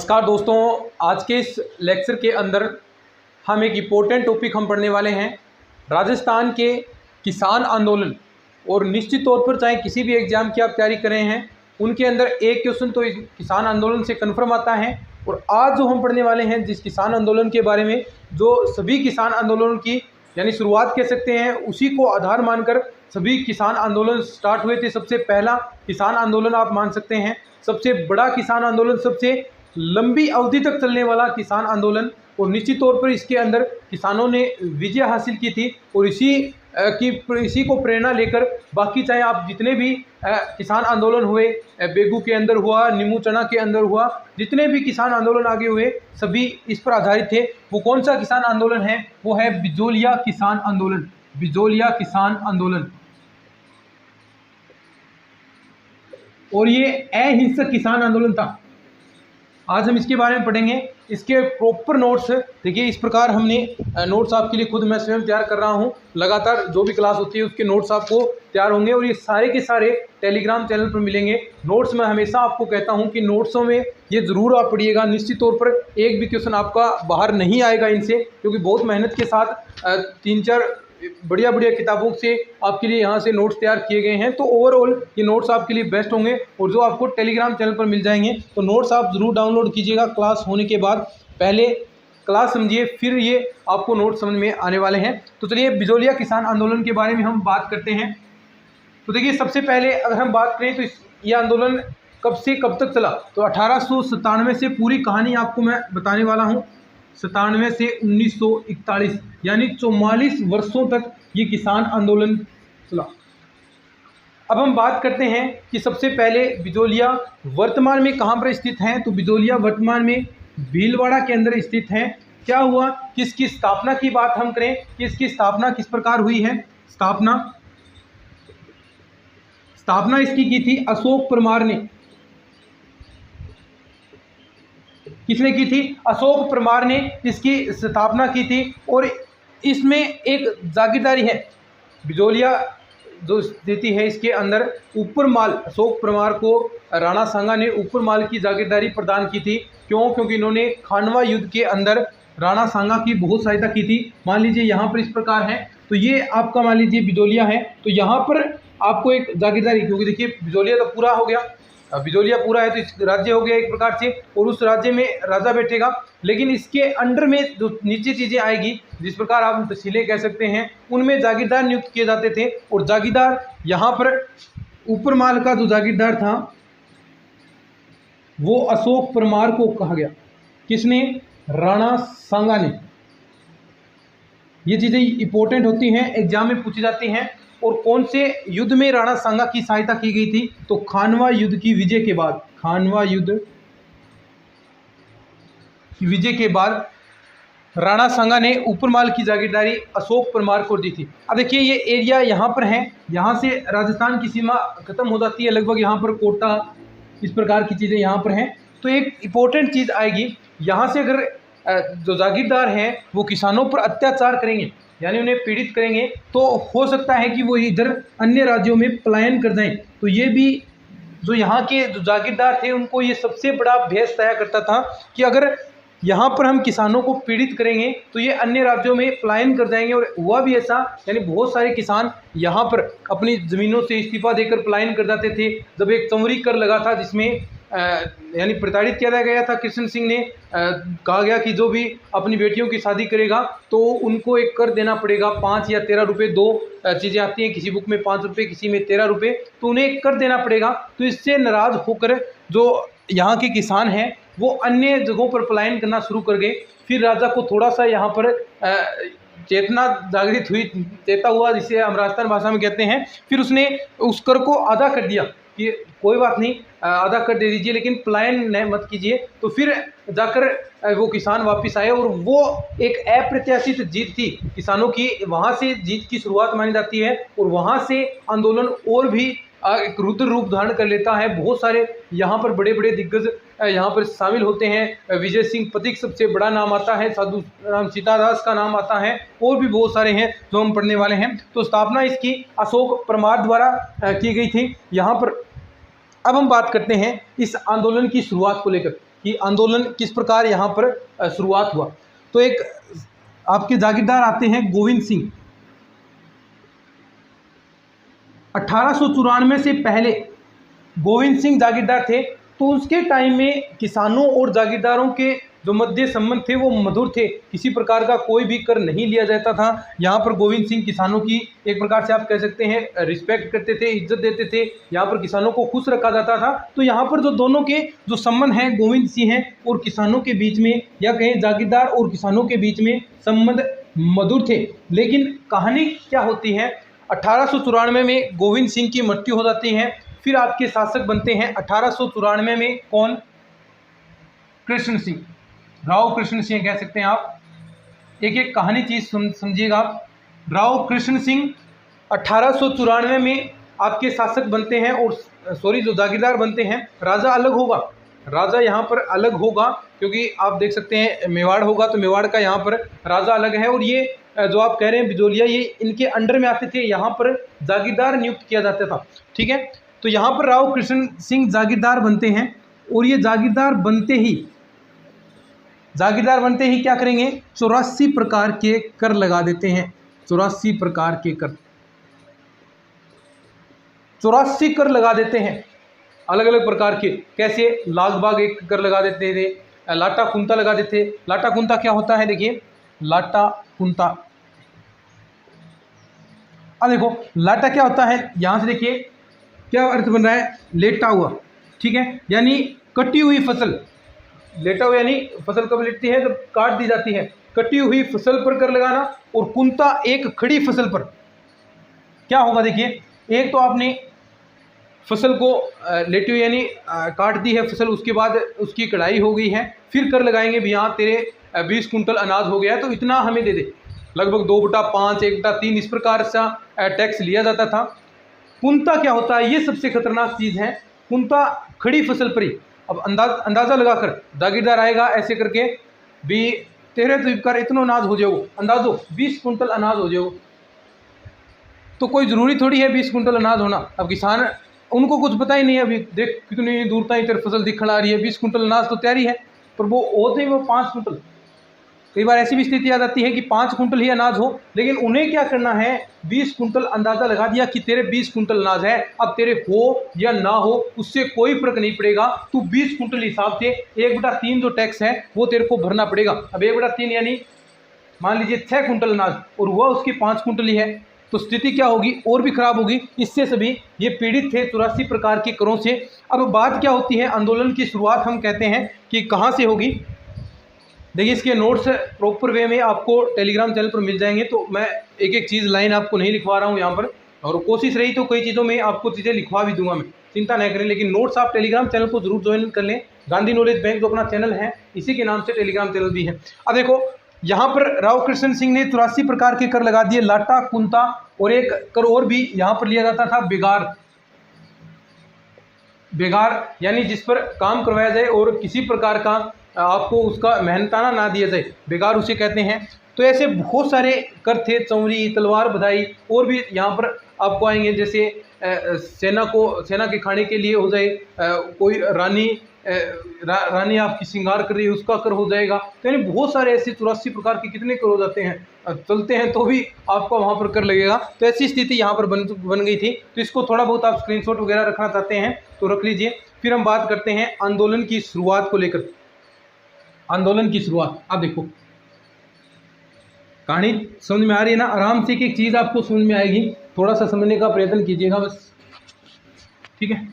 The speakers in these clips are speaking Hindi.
नमस्कार दोस्तों, आज के इस लेक्चर के अंदर हम एक इम्पोर्टेंट टॉपिक हम पढ़ने वाले हैं। राजस्थान के किसान आंदोलन। और निश्चित तौर पर चाहे किसी भी एग्ज़ाम की आप तैयारी कर रहे हैं, उनके अंदर एक क्वेश्चन तो इस किसान आंदोलन से कन्फर्म आता है। और आज जो हम पढ़ने वाले हैं जिस किसान आंदोलन के बारे में, जो सभी किसान आंदोलन की यानी शुरुआत कह सकते हैं, उसी को आधार मानकर सभी किसान आंदोलन स्टार्ट हुए थे। सबसे पहला किसान आंदोलन आप मान सकते हैं, सबसे बड़ा किसान आंदोलन, सबसे लंबी अवधि तक चलने वाला किसान आंदोलन। और निश्चित तौर पर इसके अंदर किसानों ने विजय हासिल की थी। और इसी को प्रेरणा लेकर बाकी चाहे आप जितने भी किसान आंदोलन हुए, बेगू के अंदर हुआ, नीमू चना के अंदर हुआ, जितने भी किसान आंदोलन आगे हुए सभी इस पर आधारित थे। वो कौन सा किसान आंदोलन है? वो है बिजोलिया किसान आंदोलन। बिजोलिया किसान आंदोलन। और ये अहिंसक किसान आंदोलन था। आज हम इसके बारे में पढ़ेंगे। इसके प्रॉपर नोट्स देखिए, इस प्रकार हमने नोट्स आपके लिए खुद मैं स्वयं तैयार कर रहा हूं। लगातार जो भी क्लास होती है उसके नोट्स आपको तैयार होंगे और ये सारे के सारे टेलीग्राम चैनल पर मिलेंगे। नोट्स मैं हमेशा आपको कहता हूं कि नोट्सों में ये ज़रूर आप पढ़िएगा। निश्चित तौर पर एक भी क्वेश्चन आपका बाहर नहीं आएगा इनसे, क्योंकि बहुत मेहनत के साथ 3-4 बढ़िया किताबों से आपके लिए यहाँ से नोट्स तैयार किए गए हैं। तो ओवरऑल ये नोट्स आपके लिए बेस्ट होंगे और जो आपको टेलीग्राम चैनल पर मिल जाएंगे। तो नोट्स आप ज़रूर डाउनलोड कीजिएगा क्लास होने के बाद। पहले क्लास समझिए, फिर ये आपको नोट्स समझ में आने वाले हैं। तो चलिए बिजोलिया किसान आंदोलन के बारे में हम बात करते हैं। तो देखिए, सबसे पहले अगर हम बात करें तो ये आंदोलन कब से कब तक चला, तो 1897 से पूरी कहानी आपको मैं बताने वाला हूँ। 97 से 1941 यानी 44 वर्षों तक ये किसान आंदोलन चला। अब हम बात करते हैं कि सबसे पहले बिजोलिया वर्तमान में कहाँ पर स्थित है। तो बिजोलिया वर्तमान में भीलवाड़ा के अंदर स्थित है। क्या हुआ, किसकी स्थापना की बात हम करें, किसकी स्थापना किस प्रकार हुई है? स्थापना इसकी की थी अशोक परमार ने। किसने की थी? अशोक परमार ने इसकी स्थापना की थी। और इसमें एक जागीरदारी है। बिजोलिया जो स्थिति है इसके अंदर ऊपर माल, अशोक परमार को राणा सांगा ने ऊपर माल की जागीरदारी प्रदान की थी। क्यों? क्योंकि इन्होंने खानवा युद्ध के अंदर राणा सांगा की बहुत सहायता की थी। मान लीजिए यहाँ पर इस प्रकार है, तो ये आपका मान लीजिए बिजोलिया है, तो यहाँ पर आपको एक जागीरदारी, क्योंकि देखिए बिजोलिया तो पूरा हो गया, बिजोलिया पूरा है तो इस राज्य हो गया एक प्रकार से, और उस राज्य में राजा बैठेगा। लेकिन इसके अंडर में जो नीचे चीज़ें आएगी, जिस प्रकार आप तहसीलें कह सकते हैं, उनमें जागीरदार नियुक्त किए जाते थे। और जागीरदार यहाँ पर ऊपर माल का जो जागीरदार था वो अशोक परमार को कहा गया। किसने? राणा सांगा ने। ये चीज़ें इंपॉर्टेंट होती हैं, एग्जाम में पूछी जाती हैं। और कौन से युद्ध में राणा सांगा की सहायता की गई थी? तो खानवा युद्ध की विजय के बाद। खानवा युद्ध की विजय के बाद राणा सांगा ने ऊपर माल की जागीरदारी अशोक परमार को दी थी। अब देखिए, ये एरिया यहाँ पर है, यहाँ से राजस्थान की सीमा खत्म हो जाती है लगभग, यहाँ पर कोटा, इस प्रकार की चीज़ें यहाँ पर हैं। तो एक इम्पोर्टेंट चीज़ आएगी, यहाँ से अगर जो जागीरदार हैं वो किसानों पर अत्याचार करेंगे यानी उन्हें पीड़ित करेंगे, तो हो सकता है कि वो इधर अन्य राज्यों में पलायन कर जाएं। तो ये भी जो यहाँ के जो जागीरदार थे उनको ये सबसे बड़ा भय सताया करता था कि अगर यहाँ पर हम किसानों को पीड़ित करेंगे तो ये अन्य राज्यों में पलायन कर जाएंगे। और हुआ भी ऐसा, यानी बहुत सारे किसान यहाँ पर अपनी ज़मीनों से इस्तीफा देकर पलायन कर जाते थे। जब एक चंवरी कर लगा था जिसमें यानी प्रताड़ित किया गया था, कृष्ण सिंह ने कहा गया कि जो भी अपनी बेटियों की शादी करेगा तो उनको एक कर देना पड़ेगा, 5 या 13 रुपये, दो चीज़ें आती हैं, किसी बुक में 5 रुपये, किसी में 13 रुपये, तो उन्हें एक कर देना पड़ेगा। तो इससे नाराज़ होकर जो यहाँ के किसान हैं वो अन्य जगहों पर पलायन करना शुरू कर गए। फिर राजा को थोड़ा सा यहाँ पर चेतना जागृत हुई, चेता हुआ, जिसे हम राजस्थान भाषा में कहते हैं। फिर उसने उस कर को आधा कर दिया कि कोई बात नहीं, आधा कर दे दीजिए, लेकिन पलायन मत कीजिए। तो फिर जाकर वो किसान वापस आए और वो एक अप्रत्याशित जीत थी किसानों की। वहाँ से जीत की शुरुआत मानी जाती है और वहाँ से आंदोलन और भी एक रुद्र रूप धारण कर लेता है। बहुत सारे यहाँ पर बड़े बड़े दिग्गज यहाँ पर शामिल होते हैं। विजय सिंह पथिक सबसे बड़ा नाम आता है, साधु राम सीतादास का नाम आता है, और भी बहुत सारे हैं जो हम पढ़ने वाले हैं। तो स्थापना इसकी अशोक परमार द्वारा की गई थी यहाँ पर। अब हम बात करते हैं इस आंदोलन की शुरुआत को लेकर कि आंदोलन किस प्रकार यहाँ पर शुरुआत हुआ। तो एक आपके जागीरदार आते हैं गोविंद सिंह। 1894 से पहले गोविंद सिंह जागीरदार थे, तो उसके टाइम में किसानों और जागीरदारों के जो मध्य संबंध थे वो मधुर थे, किसी प्रकार का कोई भी कर नहीं लिया जाता था। यहाँ पर गोविंद सिंह किसानों की एक प्रकार से आप कह सकते हैं रिस्पेक्ट करते थे, इज्जत देते थे, यहाँ पर किसानों को खुश रखा जाता था। तो यहाँ पर जो दोनों के जो संबंध हैं गोविंद सिंह हैं और किसानों के बीच में, या कहें जागीरदार और किसानों के बीच में संबंध मधुर थे। लेकिन कहानी क्या होती है, 1894 में गोविंद सिंह की मृत्यु हो जाती है। फिर आपके शासक बनते हैं 1894 में कौन, कृष्ण सिंह, राव कृष्ण सिंह कह सकते हैं आप। एक एक कहानी चीज समझिएगा आप। राव कृष्ण सिंह 1894 में आपके शासक बनते हैं, और जो जागीरदार बनते हैं। राजा अलग होगा, राजा यहाँ पर अलग होगा, क्योंकि आप देख सकते हैं मेवाड़ होगा तो मेवाड़ का यहाँ पर राजा अलग है। और ये जो आप कह रहे हैं बिजोलिया, ये इनके अंडर में आते थे, यहाँ पर जागीरदार नियुक्त किया जाता था। ठीक है, तो यहाँ पर राव कृष्ण सिंह जागीरदार बनते हैं, और ये जागीरदार बनते ही क्या करेंगे, 84 प्रकार के कर लगा देते हैं। 84 प्रकार के कर, 84 कर लगा देते हैं अलग अलग प्रकार के। कैसे, लाग बाग एक कर लगा देते थे, लाटा कुंता लगा देते। लाटा कुंता क्या होता है, देखिए लाटा कुंता, अब देखो लाटा क्या होता है, यहां से देखिए क्या अर्थ बन रहा है, लेटा हुआ। ठीक है, यानी कटी हुई फसल, लेटा हुआ यानी फसल कब लेटती है, जब काट दी जाती है। कटी हुई फसल पर कर लगाना, और कुंता एक खड़ी फसल पर। क्या होगा, देखिए एक तो आपने फसल को लेटी हुई यानी काट दी है फसल, उसके बाद उसकी कढ़ाई हो गई है, फिर कर लगाएंगे भी हाँ तेरे 20 कुंटल अनाज हो गया, तो इतना हमें दे दे, लगभग 2/5 1/3 इस प्रकार सा टैक्स लिया जाता था। कुंता क्या होता है, ये सबसे खतरनाक चीज़ है। कुंता खड़ी फसल पर ही, अब अंदाज़ा लगाकर जागीरदार आएगा ऐसे करके भी, तेरे तो कर इतना अनाज हो जाओ, अंदाजो 20 कुंटल अनाज हो जाओ, तो कोई ज़रूरी थोड़ी है 20 कुंटल अनाज होना। अब किसान, उनको कुछ पता ही नहीं है, अभी देख कितनी दूर तक तेरी फसल दिखण आ रही है, 20 कुंटल अनाज तो तैयारी है, पर वो होते ही वो 5 कुंटल। कई बार ऐसी भी स्थिति आ जाती है कि 5 कुंटल ही अनाज हो, लेकिन उन्हें क्या करना है, 20 कुंटल अंदाज़ा लगा दिया कि तेरे 20 कुंटल अनाज है। अब तेरे हो या ना हो उससे कोई फर्क नहीं पड़ेगा, तू 20 कुंटल हिसाब से 1/3 जो टैक्स है वो तेरे को भरना पड़ेगा। अब 1/3 यानी मान लीजिए 6 कुंटल अनाज, और वह उसकी 5 कुंटल ही है, तो स्थिति क्या होगी, और भी खराब होगी। इससे सभी ये पीड़ित थे 84 प्रकार के करों से। अब बात क्या होती है, आंदोलन की शुरुआत हम कहते हैं कि कहाँ से होगी। देखिए इसके नोट्स प्रॉपर वे में आपको टेलीग्राम चैनल पर मिल जाएंगे, तो मैं एक एक चीज़ लाइन आपको नहीं लिखवा रहा हूँ यहाँ पर, और कोशिश रही तो कई चीज़ों में आपको चीज़ें लिखवा भी दूंगा मैं, चिंता नहीं करें। लेकिन नोट्स आप टेलीग्राम चैनल को जरूर ज्वाइन कर लें। गांधी नॉलेज बैंक जो अपना चैनल है, इसी के नाम से टेलीग्राम चैनल भी है। अब देखो यहाँ पर राव कृष्ण सिंह ने 84 प्रकार के कर लगा दिए, लाटा कुंता, और एक कर और भी यहाँ पर लिया जाता था, बेगार। बेगार यानी जिस पर काम करवाया जाए और किसी प्रकार का आपको उसका मेहनताना ना दिया जाए, बेगार उसे कहते हैं। तो ऐसे बहुत सारे कर थे, चौरी, तलवार, बधाई, और भी यहाँ पर आपको आएंगे। जैसे सेना के खाने के लिए हो जाए, कोई रानी आपकी श्रृंगार कर रही है उसका कर हो जाएगा। तो यानी बहुत सारे ऐसे 84 प्रकार के कितने कर हो जाते हैं, चलते हैं तो भी आपका वहाँ पर कर लगेगा। तो ऐसी स्थिति यहाँ पर बन गई थी। तो इसको थोड़ा बहुत आप स्क्रीनशॉट वगैरह रखना चाहते हैं तो रख लीजिए। फिर हम बात करते हैं आंदोलन की शुरुआत को लेकर। आंदोलन की शुरुआत, आप देखो कहानी समझ में आ रही है ना, आराम से एक एक चीज़ आपको समझ में आएगी, थोड़ा सा समझने का प्रयत्न कीजिएगा बस, ठीक है।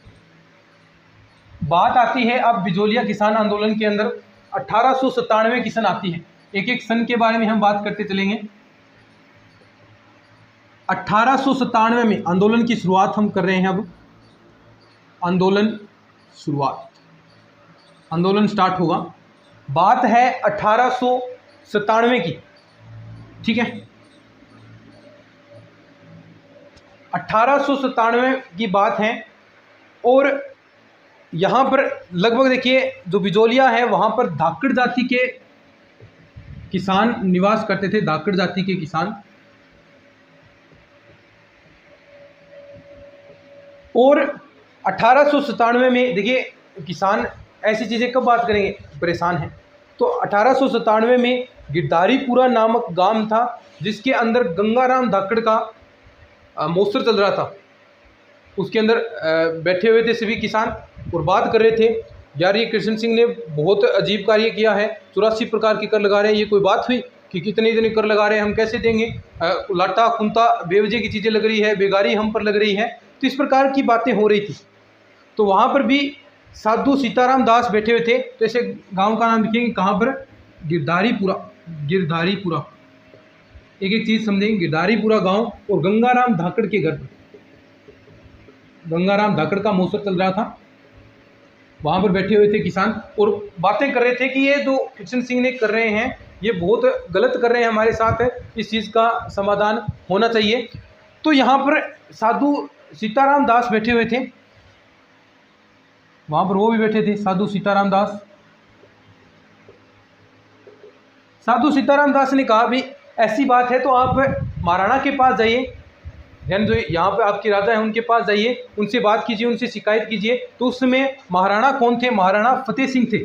बात आती है अब बिजोलिया किसान आंदोलन के अंदर 1897 की सन आती है। एक एक सन के बारे में हम बात करते चलेंगे। 1897 में आंदोलन की शुरुआत हम कर रहे हैं। अब आंदोलन शुरुआत, आंदोलन स्टार्ट होगा। बात है 1897 की, ठीक है। 1897 की बात है, और यहाँ पर लगभग देखिए जो बिजोलिया है वहाँ पर धाकड़ जाति के किसान निवास करते थे, धाकड़ जाति के किसान। और 1897 में देखिए किसान ऐसी चीज़ें कब बात करेंगे, परेशान हैं। तो 1897 में गिरधारीपुरा नामक गांव था जिसके अंदर गंगाराम धाकड़ का महोत्सव चल रहा था। उसके अंदर बैठे हुए थे सभी किसान और बात कर रहे थे, यार ये कृष्ण सिंह ने बहुत अजीब कार्य किया है, 84 प्रकार के कर लगा रहे हैं, ये कोई बात हुई कि कितने इतने कर लगा रहे हैं, हम कैसे देंगे, लाटा कुंता बेवजह की चीज़ें लग रही है, बेगारी हम पर लग रही है। तो इस प्रकार की बातें हो रही थी। तो वहाँ पर भी साधु सीताराम दास बैठे हुए थे। तो ऐसे गांव का नाम लिखेंगे कहाँ पर, गिरधारीपुरा। गिरधारीपुरा, एक एक चीज़ समझेंगे, गिरधारीपुरा गांव और गंगाराम धाकड़ के घर पर गंगाराम धाकड़ का महोत्सव चल रहा था। वहाँ पर बैठे हुए थे किसान और बातें कर रहे थे कि ये जो कृष्ण सिंह ने कर रहे हैं ये बहुत गलत कर रहे हैं हमारे साथ, इस चीज़ का समाधान होना चाहिए। तो यहाँ पर साधु सीताराम दास बैठे हुए थे, वहाँ पर वो भी बैठे थे साधु सीताराम दास। साधु सीताराम दास ने कहा भी ऐसी बात है तो आप महाराणा के पास जाइए, यानी जो यहाँ पे आपके राजा हैं उनके पास जाइए, उनसे बात कीजिए, उनसे शिकायत कीजिए। तो उस समय महाराणा कौन थे, महाराणा फतेह सिंह थे।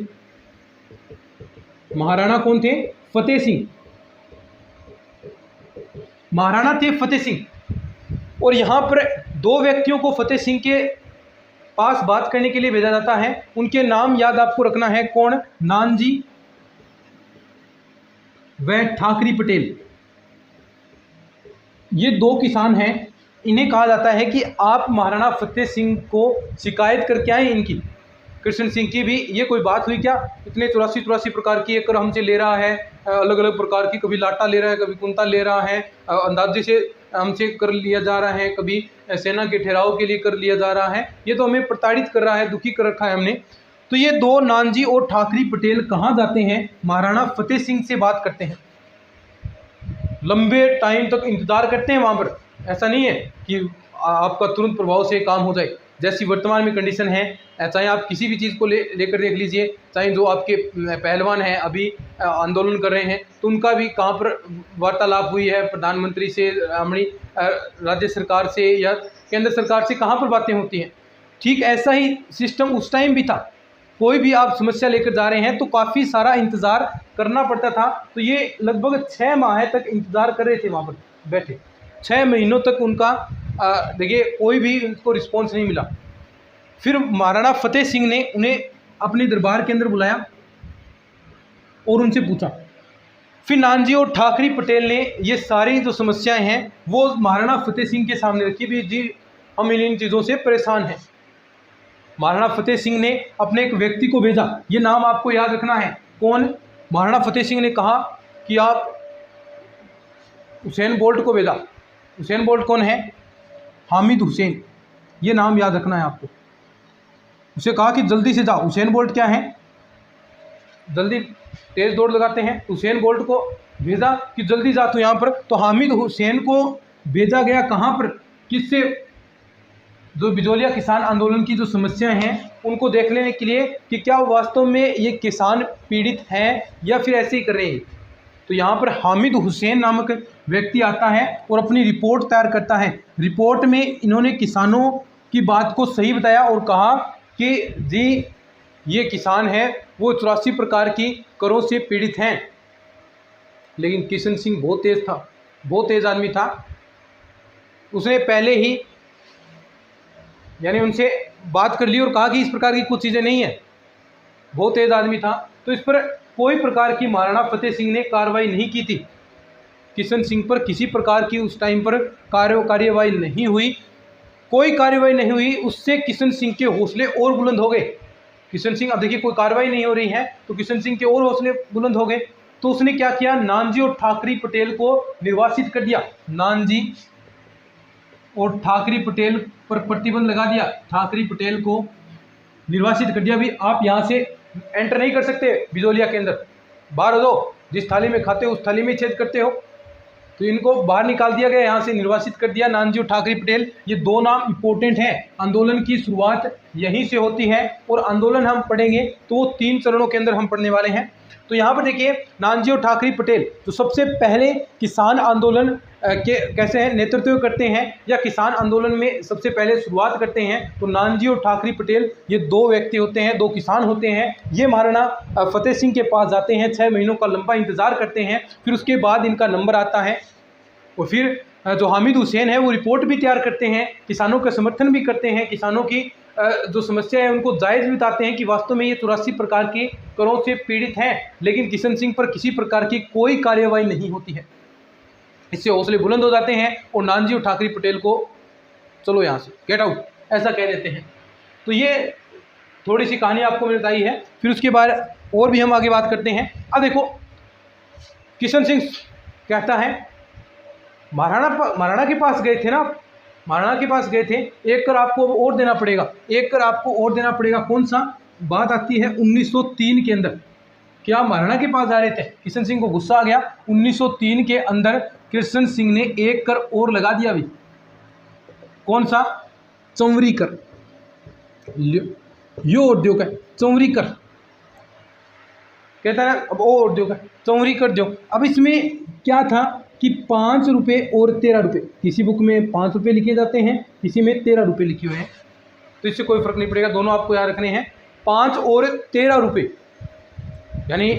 महाराणा कौन थे, फतेह सिंह, महाराणा थे फतेह सिंह। और यहाँ पर दो व्यक्तियों को फतेह सिंह के पास बात करने के लिए भेजा जाता है। उनके नाम याद आपको रखना है, कौन, नानजी व ठाकरी पटेल। ये दो किसान हैं, इन्हें कहा जाता है कि आप महाराणा फतेह सिंह को शिकायत करके आए इनकी, कृष्ण सिंह की भी ये कोई बात हुई क्या, इतने 84 प्रकार की कर हमसे ले रहा है, अलग अलग प्रकार की, कभी लाटा ले रहा है, कभी कुंता ले रहा है, अंदाजे से हमसे कर लिया जा रहा है, कभी सेना के ठहराव के लिए कर लिया जा रहा है, ये तो हमें प्रताड़ित कर रहा है, दुखी कर रखा है हमने। तो ये दो नानजी और ठाकरी पटेल कहाँ जाते हैं, महाराणा फतेह सिंह से बात करते हैं। लंबे टाइम तक इंतज़ार करते हैं वहाँ पर, ऐसा नहीं है कि आपका तुरंत प्रभाव से काम हो जाए। जैसी वर्तमान में कंडीशन है, चाहे आप किसी भी चीज़ को लेकर देख लीजिए, चाहे जो आपके पहलवान हैं अभी आंदोलन कर रहे हैं तो उनका भी कहाँ पर वार्तालाप हुई है प्रधानमंत्री से, हमारी राज्य सरकार से या केंद्र सरकार से, कहाँ पर बातें होती हैं। ठीक ऐसा ही सिस्टम उस टाइम भी था। कोई भी आप समस्या लेकर जा रहे हैं तो काफ़ी सारा इंतज़ार करना पड़ता था। तो ये लगभग 6 माह तक इंतज़ार कर रहे थे वहाँ पर बैठे, 6 महीनों तक उनका देखिए कोई भी उनको रिस्पॉन्स नहीं मिला। फिर महाराणा फतेह सिंह ने उन्हें अपने दरबार के अंदर बुलाया और उनसे पूछा। फिर नानजी और ठाकरी पटेल ने ये सारी जो समस्याएं हैं वो महाराणा फतेह सिंह के सामने रखी भी, जी हम इन चीज़ों से परेशान हैं। महाराणा फतेह सिंह ने अपने एक व्यक्ति को भेजा, ये नाम आपको याद रखना है, कौन, महाराणा फतेह सिंह ने कहा कि आप हुसैन बोल्ट को भेजा। हुसैन बोल्ट कौन है, हामिद हुसैन, ये नाम याद रखना है आपको। उसे कहा कि जल्दी से जाओ। हुसैन बोल्ट क्या है, जल्दी तेज दौड़ लगाते हैं। हुसैन बोल्ट को भेजा कि जल्दी जा तो यहाँ पर। तो हामिद हुसैन को भेजा गया कहाँ पर, किससे, जो बिजोलिया किसान आंदोलन की जो समस्याएं हैं उनको देख लेने के लिए कि क्या वास्तव में ये किसान पीड़ित हैं या फिर ऐसे ही कर रहे हैं। तो यहाँ पर हामिद हुसैन नामक व्यक्ति आता है और अपनी रिपोर्ट तैयार करता है। रिपोर्ट में इन्होंने किसानों की बात को सही बताया और कहा कि जी ये किसान हैं वो 84 प्रकार की करों से पीड़ित हैं। लेकिन कृष्ण सिंह बहुत तेज़ था, बहुत तेज़ आदमी था। उसने पहले ही यानी उनसे बात कर ली और कहा कि इस प्रकार की कुछ चीज़ें नहीं है, बहुत तेज़ आदमी था। तो इस पर कोई प्रकार की महाराणा फतेह सिंह ने कार्रवाई नहीं की थी। कृष्ण सिंह पर किसी प्रकार की उस टाइम पर कार्यवाही नहीं हुई, कोई कार्यवाही नहीं हुई। उससे कृष्ण सिंह के हौसले और बुलंद हो गए। कृष्ण सिंह, अब देखिए कोई कार्रवाई नहीं हो रही है तो कृष्ण सिंह के और हौसले बुलंद हो गए। तो उसने क्या किया, नानजी और ठाकरी पटेल को निर्वासित कर दिया। नानजी और ठाकरी पटेल पर प्रतिबंध लगा दिया, ठाकरी पटेल को निर्वासित कर दिया। भी आप यहाँ से एंटर नहीं कर सकते बिजोलिया के अंदर, बाहर हो जाओ, जिस थाली में खाते हो उस थाली में छेद करते हो। तो इनको बाहर निकाल दिया गया, यहाँ से निर्वासित कर दिया नानजी और ठाकरी पटेल। ये दो नाम इंपॉर्टेंट हैं। आंदोलन की शुरुआत यहीं से होती है और आंदोलन हम पढ़ेंगे तो वो 3 चरणों के अंदर हम पढ़ने वाले हैं। तो यहाँ पर देखिए नानाजी और ठाकरे पटेल जो सबसे पहले किसान आंदोलन के कैसे हैं नेतृत्व करते हैं या किसान आंदोलन में सबसे पहले शुरुआत करते हैं, तो नानाजी और ठाकरे पटेल ये दो व्यक्ति होते हैं, दो किसान होते हैं। ये महाराणा फतेह सिंह के पास जाते हैं, 6 महीनों का लंबा इंतज़ार करते हैं, फिर उसके बाद इनका नंबर आता है और फिर जो हामिद हुसैन है वो रिपोर्ट भी तैयार करते हैं, किसानों का समर्थन भी करते हैं, किसानों की जो समस्या है उनको जायज़ भी बताते हैं कि वास्तव में ये 84 प्रकार के करों से पीड़ित हैं, लेकिन किशन सिंह पर किसी प्रकार की कोई कार्रवाई नहीं होती है। इससे हौसले बुलंद हो जाते हैं और नानाजी और ठाकरे पटेल को चलो यहाँ से गेट आउट ऐसा कह देते हैं। तो ये थोड़ी सी कहानी आपको मैंने बताई है। फिर उसके बाद और भी हम आगे बात करते हैं। अब देखो किशन सिंह कहता है महाराणा के पास गए थे ना, महाराणा के पास गए थे, 1 कर आपको और देना पड़ेगा, 1 कर आपको और देना पड़ेगा। कौन सा बात आती है 1903 के अंदर, क्या महाराणा के पास जा रहे थे? किशन सिंह को गुस्सा आ गया। 1903 के अंदर किशन सिंह ने 1 कर और लगा दिया भी। कौन सा? चौवरी कर, यो उद्योग है चौवरी कर, कहता है अब और उद्योग है चौवरी कर दो। अब इसमें क्या था कि 5 रुपये और 13 रुपये, किसी बुक में 5 रुपये लिखे जाते हैं, किसी में 13 रुपये लिखे हुए हैं, तो इससे कोई फर्क नहीं पड़ेगा, दोनों आपको याद रखने हैं। 5 और 13 रुपये, यानी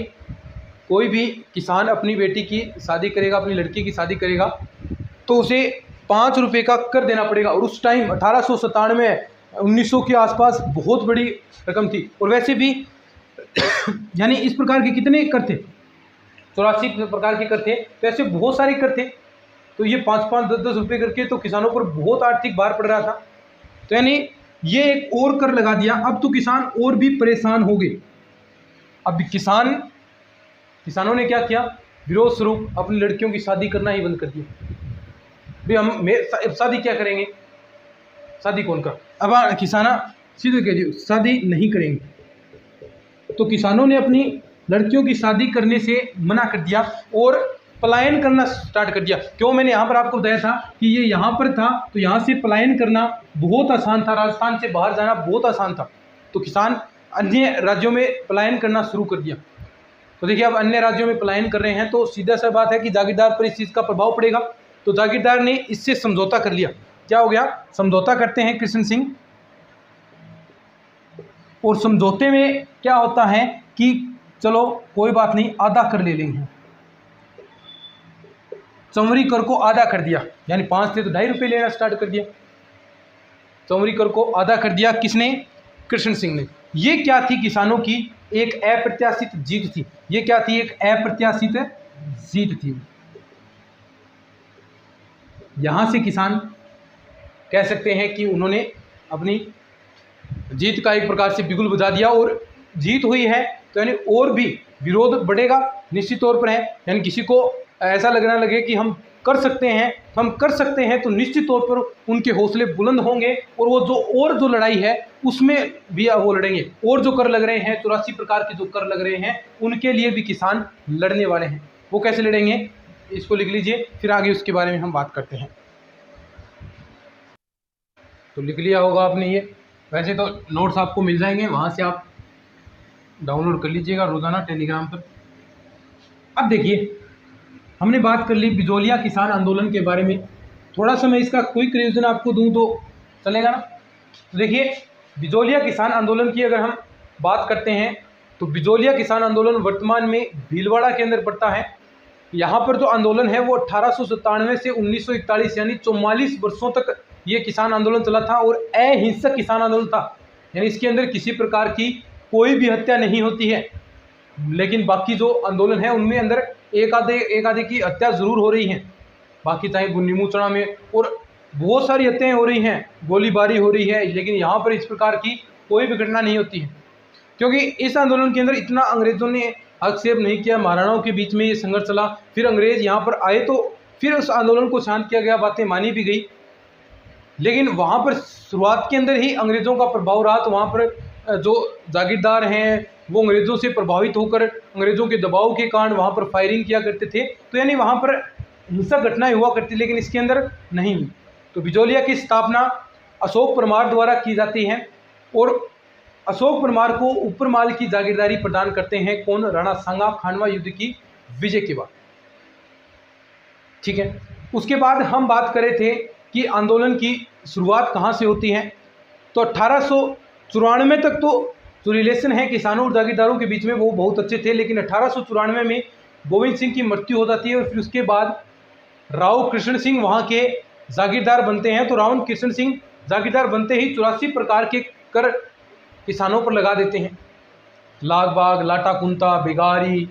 कोई भी किसान अपनी बेटी की शादी करेगा, अपनी लड़की की शादी करेगा, तो उसे 5 रुपये का कर देना पड़ेगा। और उस टाइम 1897 1900 के आसपास बहुत बड़ी रकम थी। और वैसे भी यानी इस प्रकार के कितने कर थे? 84 प्रकार के कर थे, तो ऐसे बहुत सारे कर थे। तो ये 5-5, 10-10 रुपये करके तो किसानों पर बहुत आर्थिक भार पड़ रहा था। तो यानी ये एक और कर लगा दिया। अब तो किसान और भी परेशान हो गए। अब किसानों ने क्या किया? विरोध स्वरूप अपनी लड़कियों की शादी करना ही बंद कर दिया। भाई हम शादी क्या करेंगे, शादी कौन कर? अब किसाना सीधे कह दियो शादी नहीं करेंगे। तो किसानों ने अपनी लड़कियों की शादी करने से मना कर दिया और पलायन करना स्टार्ट कर दिया। क्यों? मैंने यहाँ पर आपको बताया था कि ये यहाँ पर था, तो यहाँ से पलायन करना बहुत आसान था, राजस्थान से बाहर जाना बहुत आसान था। तो किसान अन्य राज्यों में पलायन करना शुरू कर दिया। तो देखिए अब अन्य राज्यों में पलायन कर रहे हैं, तो सीधा सा बात है कि जागीरदार पर इस चीज़ का प्रभाव पड़ेगा। तो जागीरदार ने इससे समझौता कर लिया। क्या हो गया? समझौता करते हैं किशन सिंह, और समझौते में क्या होता है कि चलो कोई बात नहीं, आधा कर ले लेंगे। चौवरी कर को आधा कर दिया, यानी 5 थे तो 2.5 रुपये लेना स्टार्ट कर दिया। चौवरी कर को आधा कर दिया किसने? किशन सिंह ने। ये क्या थी? किसानों की एक अप्रत्याशित जीत थी। ये क्या थी? एक अप्रत्याशित जीत थी। यहां से किसान कह सकते हैं कि उन्होंने अपनी जीत का एक प्रकार से बिगुल बजा दिया, और जीत हुई है तो यानी और भी विरोध बढ़ेगा निश्चित तौर पर है। यानी किसी को ऐसा लगना लगे कि हम कर सकते हैं, तो निश्चित तौर पर उनके हौसले बुलंद होंगे, और वो जो लड़ाई है उसमें भी वो लड़ेंगे। और जो कर लग रहे हैं, 84 प्रकार के जो कर लग रहे हैं, उनके लिए भी किसान लड़ने वाले हैं। वो कैसे लड़ेंगे, इसको लिख लीजिए, फिर आगे उसके बारे में हम बात करते हैं। तो लिख लिया होगा आपने ये, वैसे तो नोट्स आपको मिल जाएंगे, वहाँ से आप डाउनलोड कर लीजिएगा रोज़ाना टेलीग्राम पर। अब देखिए हमने बात कर ली बिजोलिया किसान आंदोलन के बारे में। थोड़ा सा मैं इसका क्विक रिवीजन आपको दूं तो चलेगा ना? तो देखिए बिजोलिया किसान आंदोलन की अगर हम बात करते हैं, तो बिजोलिया किसान आंदोलन वर्तमान में भीलवाड़ा के अंदर पड़ता है। यहाँ पर जो आंदोलन है वो 1897 से 1941 यानी 44 वर्षों तक ये किसान आंदोलन चला था, और अहिंसक किसान आंदोलन था। यानी इसके अंदर किसी प्रकार की कोई भी हत्या नहीं होती है, लेकिन बाकी जो आंदोलन है उनमें अंदर एक आधे की हत्या जरूर हो रही है। बाकी चाहे बुन्नी मूचड़ा में और बहुत सारी हत्याएं हो रही हैं, गोलीबारी हो रही है, लेकिन यहाँ पर इस प्रकार की कोई भी घटना नहीं होती है, क्योंकि इस आंदोलन के अंदर इतना अंग्रेज़ों ने हस्तक्षेप नहीं किया। महाराणाओं के बीच में ये संघर्ष चला, फिर अंग्रेज़ यहाँ पर आए तो फिर उस आंदोलन को शांत किया गया, बातें मानी भी गई, लेकिन वहाँ पर शुरुआत के अंदर ही अंग्रेज़ों का प्रभाव रहा। तो वहाँ पर जो जागीरदार हैं वो अंग्रेज़ों से प्रभावित होकर अंग्रेज़ों के दबाव के कारण वहाँ पर फायरिंग किया करते थे। तो यानी वहाँ पर हिंसक घटनाएं हुआ करती, लेकिन इसके अंदर नहीं हुई। तो बिजोलिया की स्थापना अशोक परमार द्वारा की जाती है, और अशोक परमार को ऊपर माल की जागीरदारी प्रदान करते हैं कौन? राणा सांगा, खानवा युद्ध की विजय के बाद। ठीक है, उसके बाद हम बात कर रहे थे कि आंदोलन की शुरुआत कहाँ से होती है। तो 1894 तक तो जो रिलेशन है किसानों और जागीरदारों के बीच में वो बहुत अच्छे थे, लेकिन 1894 में गोविंद सिंह की मृत्यु हो जाती है और फिर उसके बाद राव कृष्ण सिंह वहाँ के जागीरदार बनते हैं। तो राव कृष्ण सिंह जागीरदार बनते ही 84 प्रकार के कर किसानों पर लगा देते हैं। लाग बाग, लाटा कुंता, बेगारी,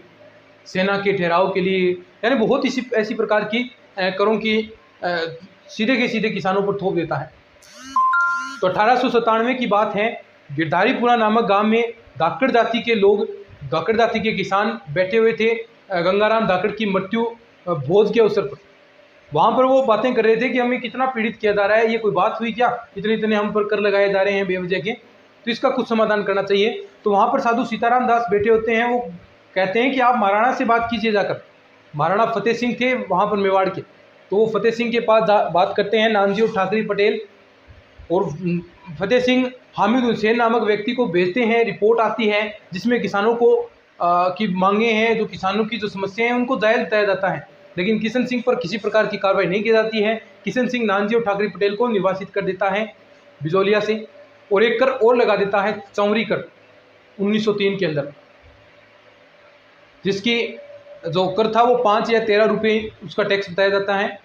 सेना के ठहराव के लिए, यानी बहुत ही ऐसी प्रकार की करों की सीधे के सीधे किसानों पर थोप देता है। तो 1897 की बात है, गिरधारीपुरा नामक गांव में धाकड़ जाति के लोग, धाकड़ जाति के किसान बैठे हुए थे गंगाराम धाकड़ की मृत्यु भोज के अवसर पर। वहाँ पर वो बातें कर रहे थे कि हमें कितना पीड़ित किया जा रहा है, ये कोई बात हुई क्या, इतने इतने हम पर कर लगाए जा रहे हैं बेवजह के, तो इसका कुछ समाधान करना चाहिए। तो वहाँ पर साधु सीताराम दास बैठे होते हैं, वो कहते हैं कि आप महाराणा से बात कीजिए जाकर। महाराणा फतेह सिंह थे वहाँ पर मेवाड़ के, तो वो फतेह सिंह के पास बात करते हैं, नानजी और ठाकरे पटेल, और फतेह सिंह हामिद हुसैन नामक व्यक्ति को भेजते हैं। रिपोर्ट आती है जिसमें किसानों को की मांगे हैं, जो किसानों की जो समस्याएं हैं उनको जायज़ बताया जाता है, लेकिन किशन सिंह पर किसी प्रकार की कार्रवाई नहीं की जाती है। किशन सिंह नानजी और ठाकरे पटेल को निर्वासित कर देता है बिजोलिया से, और एक कर और लगा देता है चौवरी कर 1903 के अंदर, जिसकी जो कर था वो 5 या 13 रुपये उसका टैक्स बताया जाता है।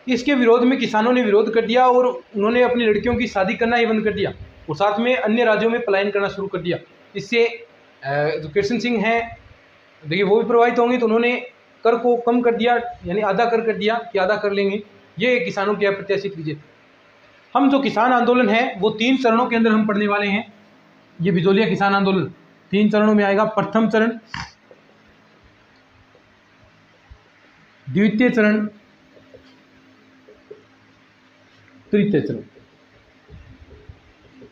इसके विरोध में किसानों ने विरोध कर दिया और उन्होंने अपनी लड़कियों की शादी करना ही बंद कर दिया और साथ में अन्य राज्यों में पलायन करना शुरू कर दिया। इससे जो कृष्ण सिंह हैं देखिए वो भी प्रभावित होंगे, तो उन्होंने कर को कम कर दिया, यानी आधा कर दिया कि आधा कर लेंगे। ये किसानों की अप्रत्याशित विजय। हम जो किसान आंदोलन है वो 3 चरणों के अंदर हम पढ़ने वाले हैं। ये बिजोलिया किसान आंदोलन 3 चरणों में आएगा। प्रथम चरण, द्वितीय चरण, तृतीय चरण,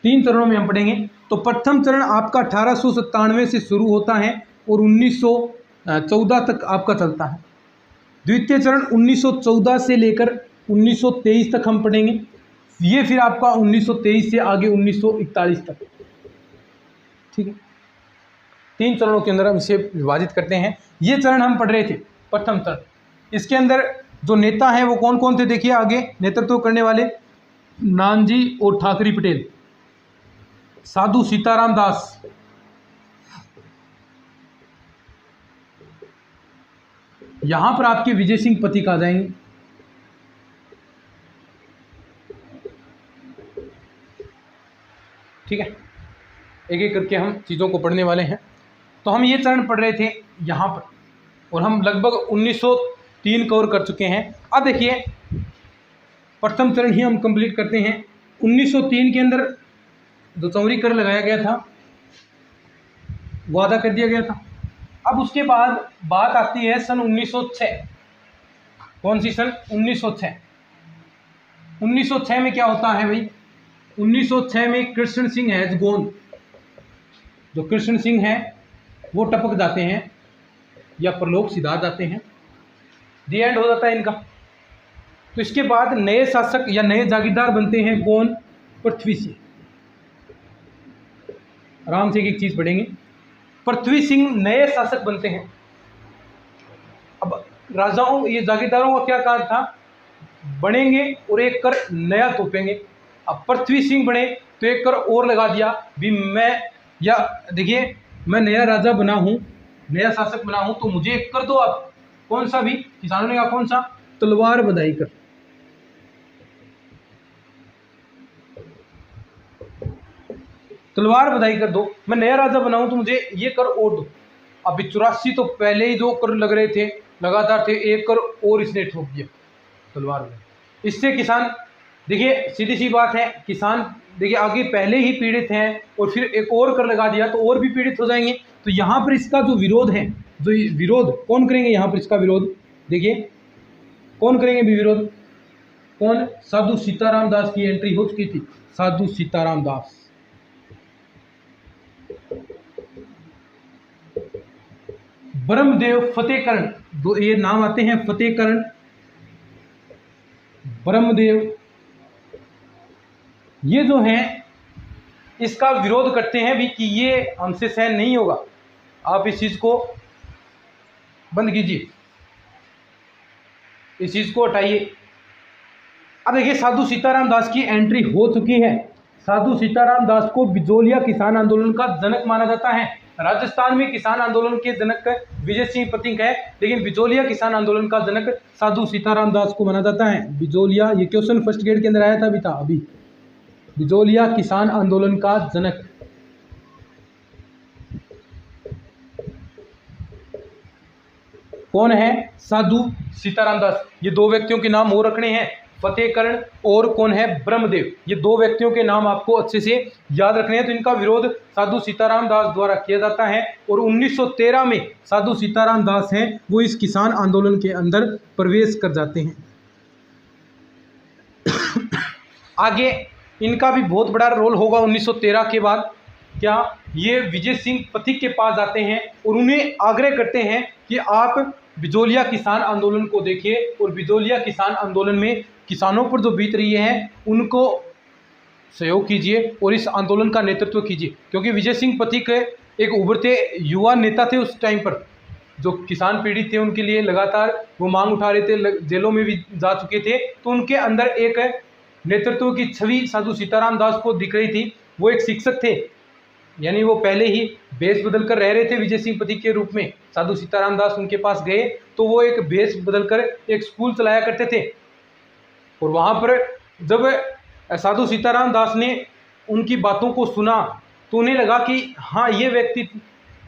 3 चरणों में हम पढ़ेंगे। तो प्रथम चरण आपका 1897 से शुरू होता है और 1914 तक आपका चलता है। द्वितीय चरण 1914 से लेकर 1923 तक हम पढ़ेंगे। ये फिर आपका 1923 से आगे 1941 तक। ठीक है, 3 चरणों के अंदर हम इसे विभाजित करते हैं। ये चरण हम पढ़ रहे थे, प्रथम चरण। इसके अंदर जो नेता हैं वो कौन कौन थे देखिए। आगे नेतृत्व करने वाले नानजी और ठाकरे पटेल, साधु सीताराम दास, यहां पर आपके विजय सिंह पथिक आ जाएंगे। ठीक है, एक एक करके हम चीज़ों को पढ़ने वाले हैं। तो हम ये चरण पढ़ रहे थे यहाँ पर और हम लगभग 1903 कवर कर चुके हैं। अब देखिए प्रथम चरण ही हम कंप्लीट करते हैं। 1903 के अंदर जो चौवरी कर लगाया गया था वो आधा कर दिया गया था। अब उसके बाद बात आती है सन 1906। कौन सी सन? 1906। 1906 में क्या होता है भाई? 1906 में कृष्ण सिंह है गोंद, जो कृष्ण सिंह है वो टपक जाते हैं या परलोक सिधार जाते हैं, दी एंड हो जाता है इनका। तो इसके बाद नए शासक या नए जागीरदार बनते हैं कौन? पृथ्वी सिंह। आराम से एक चीज पढ़ेंगे। पृथ्वी सिंह नए शासक बनते हैं। अब राजाओं ये जागीरदारों का क्या काम था? बनेंगे और एक कर नया तोपेंगे। अब पृथ्वी सिंह बने तो एक कर और लगा दिया भी मैं, या देखिए मैं नया राजा बना हूं, नया शासक बना हूं, तो मुझे एक कर दो आप। कौन सा भी? किसानों ने कहा कौन सा? तलवार बधाई कर। तलवार बधाई कर दो, मैं नया राजा बनाऊं तो मुझे ये कर और दो। अभी 84 तो पहले ही जो कर लग रहे थे लगातार थे, एक कर और इसने ठोक दिया तलवार में। इससे किसान, देखिए सीधी सी बात है, किसान देखिए आगे पहले ही पीड़ित हैं और फिर एक और कर लगा दिया तो और भी पीड़ित हो जाएंगे। तो यहाँ पर इसका जो विरोध है, जो विरोध कौन करेंगे यहाँ पर इसका विरोध? देखिए कौन करेंगे भी विरोध? कौन? साधु सीताराम दास की एंट्री हो चुकी थी। साधु सीताराम दास, ब्रह्मदेव फतेहकरण, दो ये नाम आते हैं, फतेहकरण, ब्रह्मदेव, ये जो हैं इसका विरोध करते हैं भी कि ये हमसे सहन नहीं होगा, आप इस चीज़ को बंद कीजिए, इस चीज़ को हटाइए। अब देखिए साधु सीताराम दास की एंट्री हो चुकी है। साधु सीताराम दास को बिजोलिया किसान आंदोलन का जनक माना जाता है। राजस्थान में किसान आंदोलन के जनक विजय सिंह पथिक है, लेकिन बिजोलिया किसान आंदोलन का जनक साधु सीताराम दास को माना जाता है। बिजोलिया, ये क्वेश्चन फर्स्ट ग्रेड के अंदर आया था, अभी बिजोलिया किसान आंदोलन का जनक कौन है? साधु सीताराम दास। ये दो व्यक्तियों के नाम हो रखने हैं, फतेहकरण और कौन है? ब्रह्मदेव। ये दो व्यक्तियों के नाम आपको अच्छे से याद रखने हैं। तो इनका विरोध साधु सीताराम दास द्वारा किया जाता है और 1913 में साधु सीताराम दास हैं वो इस किसान आंदोलन के अंदर प्रवेश कर जाते हैं। आगे इनका भी बहुत बड़ा रोल होगा 1913 के बाद। क्या? ये विजय सिंह पथिक के पास जाते हैं और उन्हें आग्रह करते हैं कि आप बिजोलिया किसान आंदोलन को देखिए और बिजोलिया किसान आंदोलन में किसानों पर जो बीत रही है उनको सहयोग कीजिए और इस आंदोलन का नेतृत्व कीजिए। क्योंकि विजय सिंह पथिक एक उभरते युवा नेता थे उस टाइम पर, जो किसान पीड़ित थे उनके लिए लगातार वो मांग उठा रहे थे, जेलों में भी जा चुके थे। तो उनके अंदर एक नेतृत्व की छवि साधु सीताराम दास को दिख रही थी। वो एक शिक्षक थे, यानी वो पहले ही भेष बदल कर रह रहे थे विजय सिंह पथिक के रूप में। साधु सीताराम दास उनके पास गए तो वो एक भेष बदल कर एक स्कूल चलाया करते थे। और वहाँ पर जब साधु सीताराम दास ने उनकी बातों को सुना तो उन्हें लगा कि हाँ, ये व्यक्ति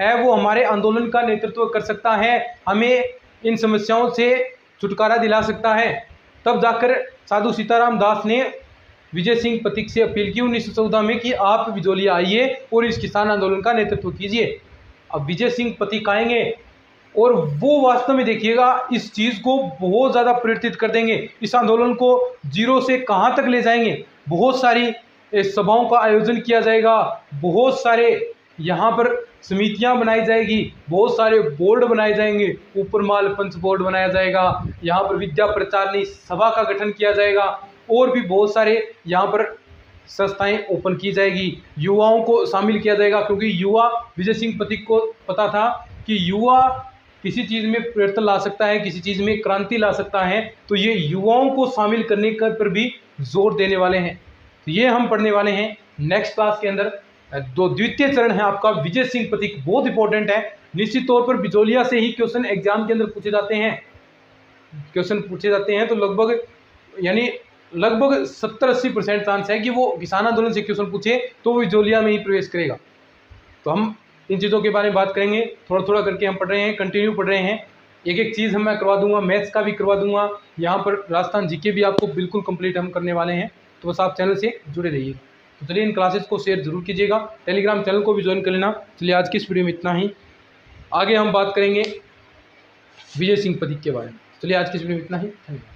है वो हमारे आंदोलन का नेतृत्व कर सकता है, हमें इन समस्याओं से छुटकारा दिला सकता है। तब जाकर साधु सीताराम दास ने विजय सिंह पथिक से अपील की 1914 में कि आप बिजोलिया आइए और इस किसान आंदोलन का नेतृत्व कीजिए। अब विजय सिंह पथिक आएंगे और वो वास्तव में देखिएगा इस चीज़ को बहुत ज़्यादा प्रेरित कर देंगे, इस आंदोलन को जीरो से कहाँ तक ले जाएंगे। बहुत सारी सभाओं का आयोजन किया जाएगा, बहुत सारे यहाँ पर समितियाँ बनाई जाएगी, बहुत सारे बोर्ड बनाए जाएंगे, ऊपरमाल पंच बोर्ड बनाया जाएगा, यहाँ पर विद्या प्रचारणी सभा का गठन किया जाएगा और भी बहुत सारे यहाँ पर संस्थाएं ओपन की जाएगी। युवाओं को शामिल किया जाएगा क्योंकि युवा, विजय सिंह पथिक को पता था कि युवा किसी चीज़ में परिवर्तन ला सकता है, किसी चीज़ में क्रांति ला सकता है। तो ये युवाओं को शामिल करने का पर भी जोर देने वाले हैं। तो ये हम पढ़ने वाले हैं नेक्स्ट क्लास के अंदर। दो द्वितीय चरण है आपका विजय सिंह पथिक, बहुत इंपॉर्टेंट है। निश्चित तौर पर बिजोलिया से ही क्वेश्चन एग्जाम के अंदर पूछे जाते हैं, तो लगभग 70-80% चांस है कि वो किसान आंदोलन से क्वेश्चन पूछे तो वो बिजोलिया में ही प्रवेश करेगा। तो हम इन चीज़ों के बारे में बात करेंगे, थोड़ा थोड़ा करके हम पढ़ रहे हैं, कंटिन्यू पढ़ रहे हैं। एक एक चीज़ मैं करवा दूंगा, मैथ्स का भी करवा दूंगा, यहाँ पर राजस्थान जीके भी आपको बिल्कुल कंप्लीट हम करने वाले हैं। तो बस आप चैनल से जुड़े रहिए। तो चलिए इन क्लासेस को शेयर जरूर कीजिएगा, टेलीग्राम चैनल को भी ज्वाइन कर लेना। चलिए आज की इस वीडियो में इतना ही, आगे हम बात करेंगे विजय सिंह पथिक के बारे में। चलिए आज की इस वीडियो में इतना ही, धन्यवाद।